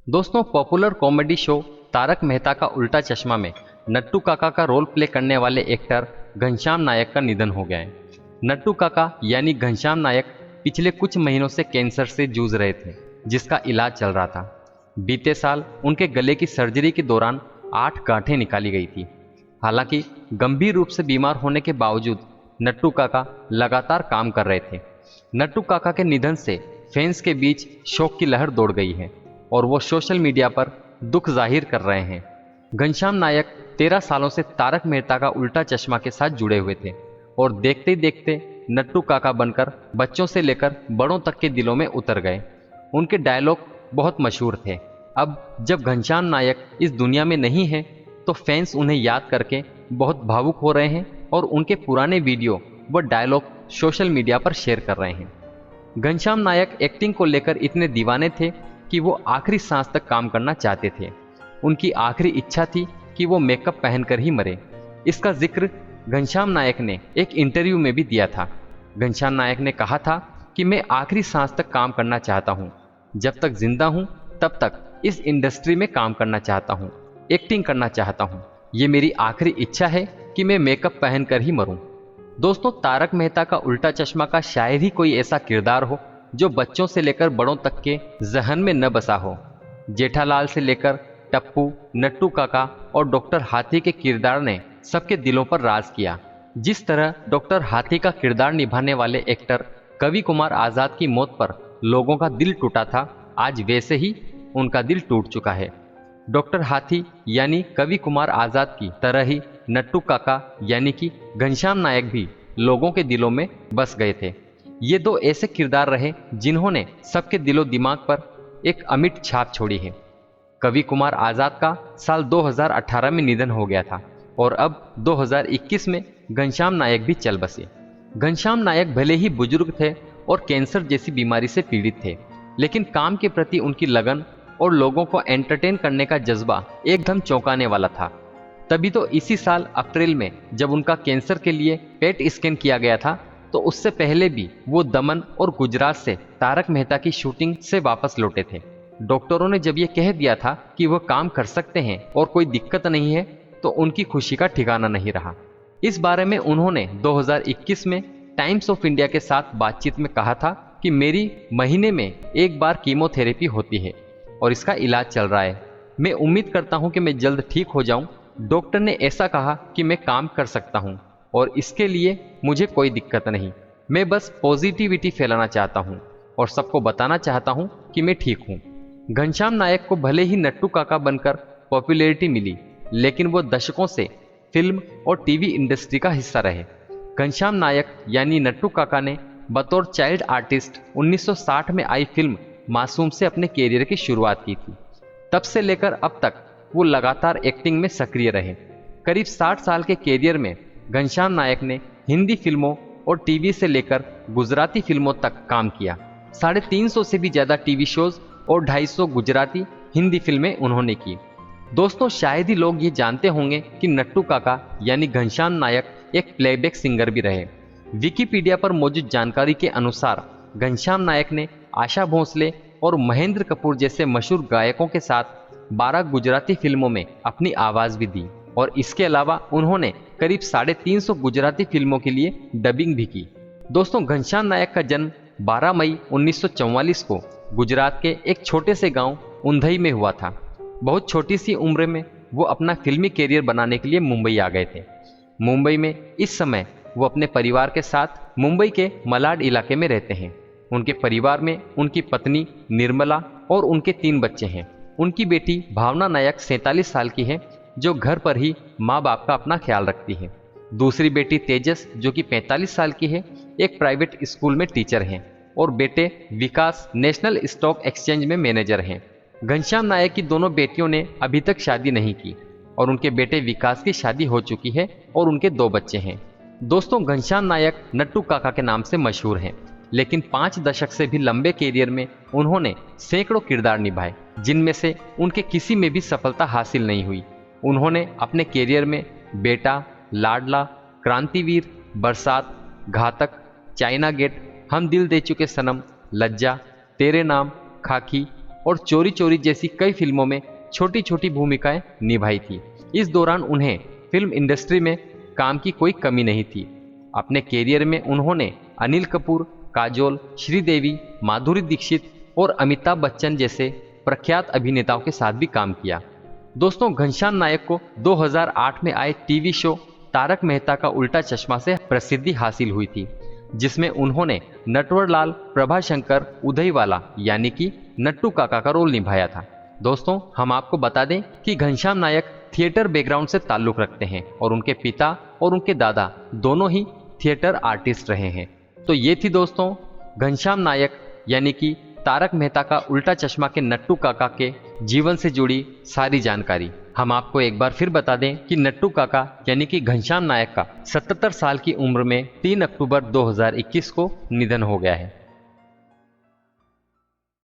दोस्तों, popular comedy show Taarak Mehta Ka Ooltah चश्मा में नट्टू काका का रोल प्ले करने वाले एक्टर घनश्याम नायक का निधन हो गया है। नट्टू काका यानी घनश्याम नायक पिछले कुछ महीनों से कैंसर से जूझ रहे थे, जिसका इलाज चल रहा था। बीते साल उनके गले की सर्जरी के दौरान 8 गांठें निकाली गई थी। हालांकि गंभीर रूप से बीमार होने के बावजूद नट्टू काका लगातार काम कर रहे थे। नट्टू काका के निधन से फैंस के बीच शोक की लहर दौड़ गई है और वो सोशल मीडिया पर दुख जाहिर कर रहे हैं। घनश्याम नायक 13 सालों से तारक मेहता का उल्टा चश्मा के साथ जुड़े हुए थे और देखते ही देखते नट्टू काका बनकर बच्चों से लेकर बड़ों तक के दिलों में उतर गए। उनके डायलॉग बहुत मशहूर थे। अब जब घनश्याम नायक इस दुनिया में नहीं है तो फैंस उन्हें याद करके बहुत भावुक हो रहे हैं और उनके पुराने वीडियो व डायलॉग सोशल मीडिया पर शेयर कर रहे हैं। घनश्याम नायक एक्टिंग को लेकर इतने दीवाने थे कि वो आखिरी सांस तक काम करना चाहते थे। उनकी आखिरी इच्छा थी कि वो मेकअप पहनकर ही मरे। इसका जिक्र घनश्याम नायक ने एक इंटरव्यू में भी दिया था। घनश्याम नायक ने कहा था कि मैं आखिरी सांस तक काम करना चाहता हूँ। जब तक जिंदा हूँ तब तक इस इंडस्ट्री में काम करना चाहता हूँ, एक्टिंग करना चाहता हूँ। ये मेरी आखिरी इच्छा है कि मैं मेकअप पहनकर ही मरूं। दोस्तों, तारक मेहता का उल्टा चश्मा का शायद ही कोई ऐसा किरदार हो जो बच्चों से लेकर बड़ों तक के जहन में न बसा हो। जेठालाल से लेकर टप्पू, नट्टू काका और डॉक्टर हाथी के किरदार ने सबके दिलों पर राज किया। जिस तरह डॉक्टर हाथी का किरदार निभाने वाले एक्टर कवि कुमार आजाद की मौत पर लोगों का दिल टूटा था, आज वैसे ही उनका दिल टूट चुका है। डॉक्टर हाथी यानी कवि कुमार आजाद की तरह ही नट्टू काका यानी कि घनश्याम नायक भी लोगों के दिलों में बस गए थे। ये दो ऐसे किरदार रहे जिन्होंने सबके दिलो दिमाग पर एक अमिट छाप छोड़ी है। कवि कुमार आजाद का साल 2018 में निधन हो गया था और अब 2021 में घनश्याम नायक भी चल बसे। घनश्याम नायक भले ही बुजुर्ग थे और कैंसर जैसी बीमारी से पीड़ित थे, लेकिन काम के प्रति उनकी लगन और लोगों को एंटरटेन करने का जज्बा एकदम चौंकाने वाला था। तभी तो इसी साल अप्रैल में जब उनका कैंसर के लिए पेट स्कैन किया गया था, तो उससे पहले भी वो दमन और गुजरात से तारक मेहता की शूटिंग से वापस लौटे थे। डॉक्टरों ने जब ये कह दिया था कि वह काम कर सकते हैं और कोई दिक्कत नहीं है, तो उनकी खुशी का ठिकाना नहीं रहा। इस बारे में उन्होंने 2021 में टाइम्स ऑफ इंडिया के साथ बातचीत में कहा था कि मेरी महीने में एक बार कीमोथेरेपी होती है और इसका इलाज चल रहा है। मैं उम्मीद करता हूं कि मैं जल्द ठीक हो जाऊं। डॉक्टर ने ऐसा कहा कि मैं काम कर सकता हूं और इसके लिए मुझे कोई दिक्कत नहीं। मैं बस पॉजिटिविटी फैलाना चाहता हूं और सबको बताना चाहता हूं कि मैं ठीक हूं। घनश्याम नायक को भले ही नट्टू काका बनकर पॉपुलैरिटी मिली, लेकिन वो दशकों से फिल्म और टीवी इंडस्ट्री का हिस्सा रहे। घनश्याम नायक यानी नट्टू काका ने बतौर चाइल्ड आर्टिस्ट 1960 में आई फिल्म मासूम से अपने कैरियर की शुरुआत की थी। तब से लेकर अब तक वो लगातार एक्टिंग में सक्रिय रहे। करीब 60 साल के कैरियर में घनश्याम नायक ने हिंदी फिल्मों और टीवी से लेकर गुजराती फिल्मों तक काम किया। 350 से भी ज्यादा टीवी शोज और 250 गुजराती हिंदी फिल्में उन्होंने की। दोस्तों, शायद ही लोग ये जानते होंगे कि नट्टू काका यानी घनश्याम नायक एक प्लेबैक सिंगर भी रहे। विकिपीडिया पर मौजूद जानकारी के अनुसार घनश्याम नायक ने आशा भोसले और महेंद्र कपूर जैसे मशहूर गायकों के साथ 12 गुजराती फिल्मों में अपनी आवाज भी दी और इसके अलावा उन्होंने करीब 350 गुजराती फिल्मों के लिए डबिंग भी की। दोस्तों, घनश्याम नायक का जन्म 12 मई 1944 को गुजरात के एक छोटे से गांव उंधई में हुआ था। बहुत छोटी सी उम्र में वो अपना फिल्मी कैरियर बनाने के लिए मुंबई आ गए थे। मुंबई में इस समय वो अपने परिवार के साथ मुंबई के मलाड इलाके में रहते हैं। उनके परिवार में उनकी पत्नी निर्मला और उनके 3 बच्चे हैं। उनकी बेटी भावना नायक 47 साल की है, जो घर पर ही माँ बाप का अपना ख्याल रखती है। दूसरी बेटी तेजस जो कि 45 साल की है, एक प्राइवेट स्कूल में टीचर हैं और बेटे विकास नेशनल स्टॉक एक्सचेंज में मैनेजर हैं। घनश्याम नायक की दोनों बेटियों ने अभी तक शादी नहीं की और उनके बेटे विकास की शादी हो चुकी है और उनके 2 बच्चे हैं। दोस्तों, घनश्याम नायक नट्टू काका के नाम से मशहूर हैं, लेकिन 5 दशक से भी लंबे कैरियर में उन्होंने सैकड़ों किरदार निभाए, जिनमें से उनके किसी में भी सफलता हासिल नहीं हुई। उन्होंने अपने कैरियर में बेटा, लाडला, क्रांतिवीर, बरसात, घातक, चाइना गेट, हम दिल दे चुके सनम, लज्जा, तेरे नाम, खाकी, और चोरी चोरी जैसी कई फिल्मों में छोटी छोटी भूमिकाएं निभाई थी। इस दौरान उन्हें फिल्म इंडस्ट्री में काम की कोई कमी नहीं थी। अपने कैरियर में उन्होंने अनिल कपूर, काजोल, श्रीदेवी, माधुरी दीक्षित और अमिताभ बच्चन जैसे प्रख्यात अभिनेताओं के साथ भी काम किया। दोस्तों, घनश्याम नायक को 2008 में आए टीवी शो तारक मेहता का उल्टा चश्मा से प्रसिद्धि हासिल हुई थी, जिसमें उन्होंने नटवरलाल प्रभाशंकर उदयवाला यानी कि नट्टू काका का रोल निभाया था। दोस्तों, हम आपको बता दें कि घनश्याम नायक थिएटर बैकग्राउंड से ताल्लुक रखते हैं और उनके पिता और उनके दादा दोनों ही थिएटर आर्टिस्ट रहे हैं। तो ये थी दोस्तों घनश्याम नायक यानी कि तारक मेहता का उल्टा चश्मा के नट्टू काका के जीवन से जुड़ी सारी जानकारी। हम आपको एक बार फिर बता दें कि नट्टू काका यानी कि घनश्याम नायक का 77 साल की उम्र में 3 अक्टूबर 2021 को निधन हो गया है।